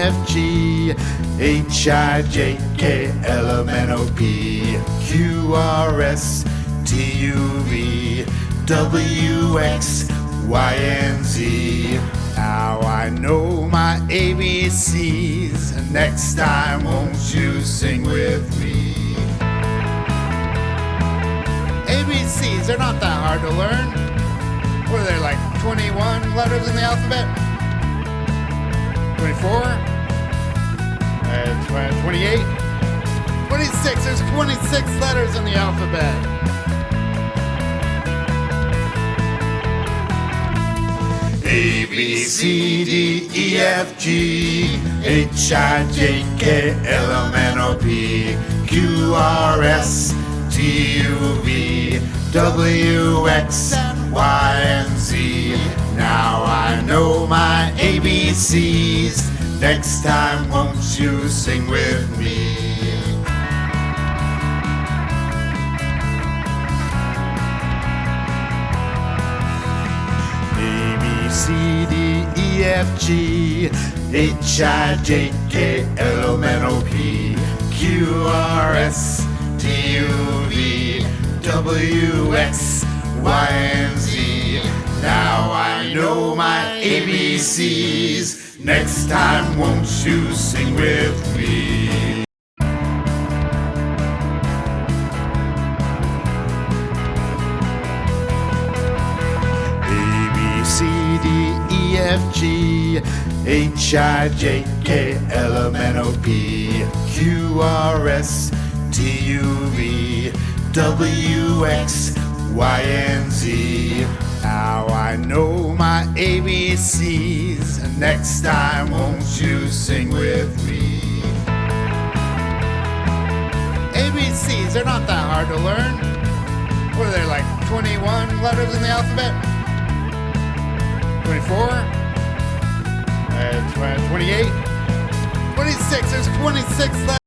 F, G, H, I, J, K, L, M, N, O, P, Q, R, S, T, U, V, W, X, Y, and Z. Now I know my ABCs. Next time, won't you sing with me? ABCs, they're not that hard to learn. What are there, like 21 letters in the alphabet? 24? 28? 26, there's 26 letters in the alphabet. A, B, C, D, E, F, G, H, I, J, K, L, M, N, O, P, Q, R, S, T, U, V, W, X, Y, and Z. Now I know my ABCs. Next time, won't you sing with me? C, D, E, F, G, H, I, J, K, L, M, N, O, P, Q, R, S, T, U, V, W, X, Y, and Z. Now I know my ABCs. Next time, won't you sing with me? C, D, E, F, G, H, I, J, K, L, M, N, O, P, Q, R, S, T, U, V, W, X, Y, and Z. Now I know my ABCs. Next time, won't you sing with me? ABCs, they're not that hard to learn. What are there, like 21 letters in the alphabet? 24? 28? 26, there's 26 letters.